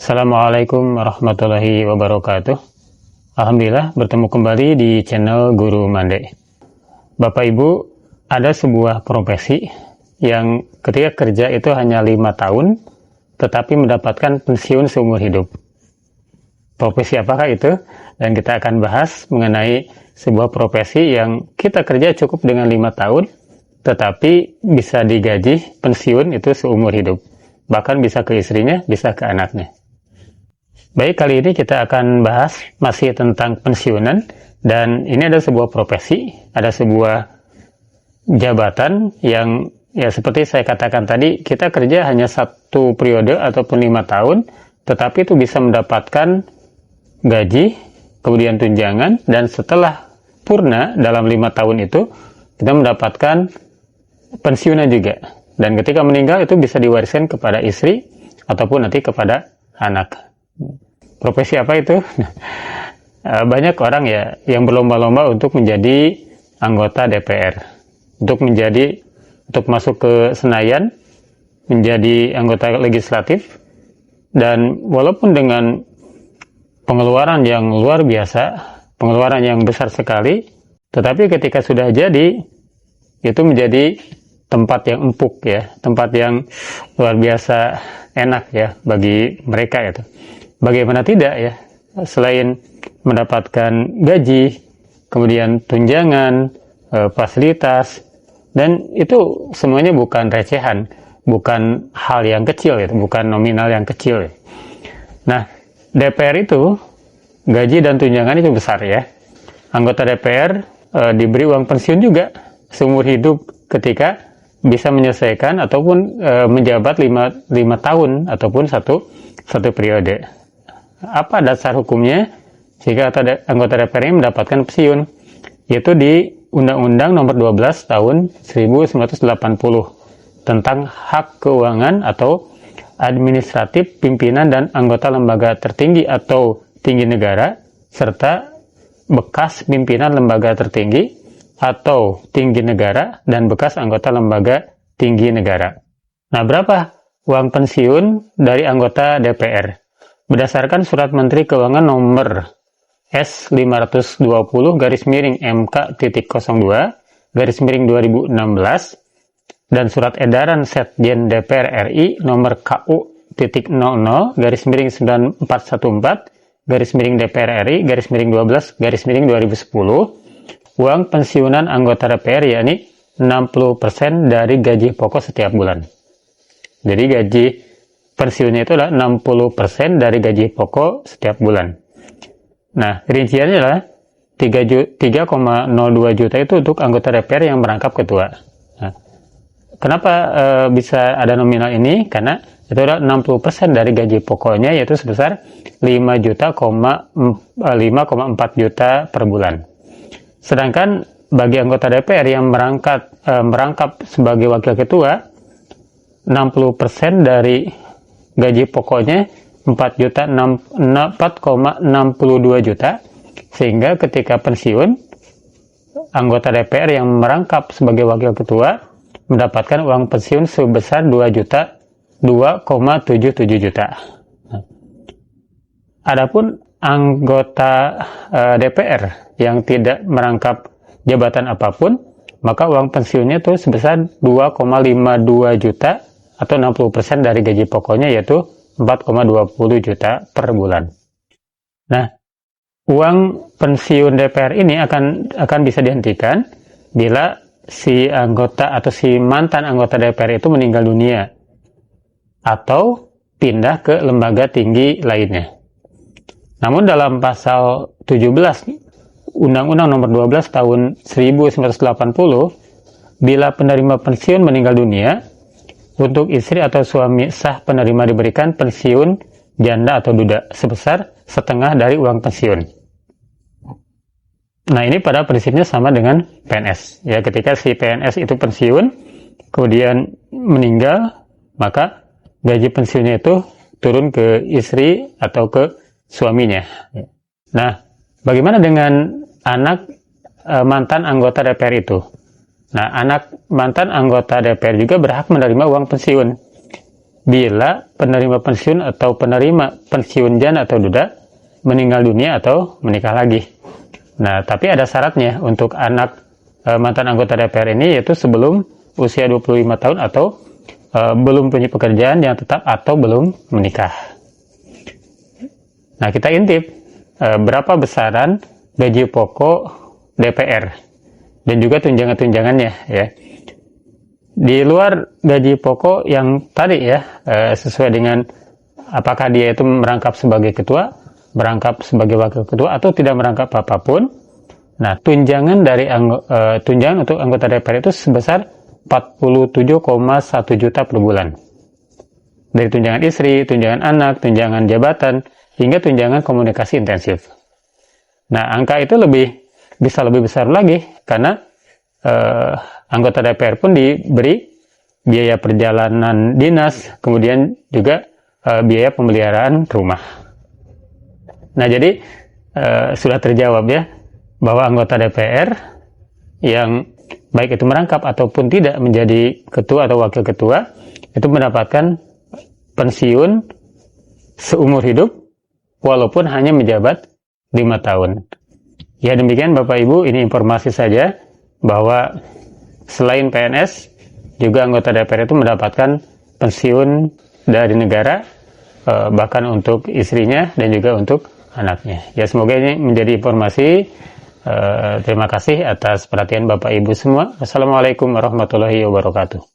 Assalamualaikum warahmatullahi wabarakatuh. Alhamdulillah bertemu kembali di channel Guru Mande. Bapak Ibu, ada sebuah profesi yang ketika kerja itu hanya 5 tahun, tetapi mendapatkan pensiun seumur hidup. Profesi apakah itu? Dan kita akan bahas mengenai sebuah profesi yang kita kerja cukup dengan 5 tahun, tetapi bisa digaji pensiun itu seumur hidup. Bahkan bisa ke istrinya, bisa ke anaknya. Baik, kali ini kita akan bahas masih tentang pensiunan, dan ini ada sebuah profesi, ada sebuah jabatan yang ya seperti saya katakan tadi, kita kerja hanya 1 periode ataupun 5 tahun, tetapi itu bisa mendapatkan gaji, kemudian tunjangan, dan setelah purna dalam 5 tahun itu, kita mendapatkan pensiunan juga. Dan ketika meninggal itu bisa diwariskan kepada istri ataupun nanti kepada anak. Profesi apa itu? Banyak orang ya yang berlomba-lomba untuk menjadi anggota DPR, untuk masuk ke Senayan, menjadi anggota legislatif, dan walaupun dengan pengeluaran yang luar biasa, pengeluaran yang besar sekali, tetapi ketika sudah jadi, itu menjadi tempat yang empuk ya, tempat yang luar biasa enak ya bagi mereka itu. Bagaimana tidak ya, selain mendapatkan gaji, kemudian tunjangan, fasilitas, dan itu semuanya bukan recehan, bukan hal yang kecil ya, bukan nominal yang kecil ya. Nah, DPR itu gaji dan tunjangan itu besar ya. Anggota DPR diberi uang pensiun juga seumur hidup ketika bisa menyelesaikan ataupun menjabat 5 tahun ataupun satu periode. Apa dasar hukumnya jika anggota DPR ini mendapatkan pensiun? Yaitu di Undang-Undang Nomor 12 Tahun 1980 tentang hak keuangan atau administratif pimpinan dan anggota lembaga tertinggi atau tinggi negara, serta bekas pimpinan lembaga tertinggi atau tinggi negara dan bekas anggota lembaga tinggi negara. Nah, berapa uang pensiun dari anggota DPR? Berdasarkan Surat Menteri Keuangan nomor S520-MK.02-2016 dan Surat Edaran Setjen DPR RI nomor KU.00-9414-DPR RI-12-2010, uang pensiunan anggota DPR yakni 60% dari gaji pokok setiap bulan. Jadi gaji pensiunnya itu adalah 60% dari gaji pokok setiap bulan. Nah, rinciannya adalah 3,02 juta itu untuk anggota DPR yang merangkap ketua. Nah, kenapa bisa ada nominal ini? Karena itu adalah 60% dari gaji pokoknya, yaitu sebesar 5,4 juta per bulan. Sedangkan bagi anggota DPR yang merangkap sebagai wakil ketua, 60% dari gaji pokoknya 4,62 juta, sehingga ketika pensiun, anggota DPR yang merangkap sebagai wakil ketua mendapatkan uang pensiun sebesar 2,77 juta. Adapun anggota DPR yang tidak merangkap jabatan apapun, maka uang pensiunnya itu sebesar 2,52 juta atau 60% dari gaji pokoknya, yaitu 4,20 juta per bulan. Nah, uang pensiun DPR ini akan bisa dihentikan bila si anggota atau si mantan anggota DPR itu meninggal dunia atau pindah ke lembaga tinggi lainnya. Namun dalam pasal 17 Undang-Undang Nomor 12 Tahun 1980, bila penerima pensiun meninggal dunia, untuk istri atau suami sah penerima diberikan pensiun janda atau duda sebesar setengah dari uang pensiun. Nah, ini pada prinsipnya sama dengan PNS. Ya, ketika si PNS itu pensiun, kemudian meninggal, maka gaji pensiunnya itu turun ke istri atau ke suaminya. Nah, bagaimana dengan anak mantan anggota DPR itu? Nah, anak mantan anggota DPR juga berhak menerima uang pensiun. bila penerima pensiun atau penerima pensiun janda atau duda meninggal dunia atau menikah lagi. Nah, tapi ada syaratnya untuk anak mantan anggota DPR ini, yaitu sebelum usia 25 tahun atau belum punya pekerjaan yang tetap atau belum menikah. Nah, kita intip berapa besaran gaji pokok DPR dan juga tunjangan-tunjangannya ya. Di luar gaji pokok yang tadi ya, sesuai dengan apakah dia itu merangkap sebagai ketua, merangkap sebagai wakil ketua, atau tidak merangkap apapun. Nah, tunjangan untuk anggota DPR itu sebesar 47,1 juta per bulan. Dari tunjangan istri, tunjangan anak, tunjangan jabatan, hingga tunjangan komunikasi intensif. Nah, angka itu bisa lebih besar lagi karena anggota DPR pun diberi biaya perjalanan dinas, kemudian juga biaya pemeliharaan rumah. Nah, jadi sudah terjawab ya, bahwa anggota DPR yang baik itu merangkap ataupun tidak menjadi ketua atau wakil ketua, itu mendapatkan pensiun seumur hidup, walaupun hanya menjabat 5 tahun. Ya, demikian Bapak Ibu, ini informasi saja, bahwa selain PNS, juga anggota DPR itu mendapatkan pensiun dari negara, bahkan untuk istrinya dan juga untuk anaknya. Ya, semoga ini menjadi informasi. Terima kasih atas perhatian Bapak Ibu semua. Wassalamualaikum warahmatullahi wabarakatuh.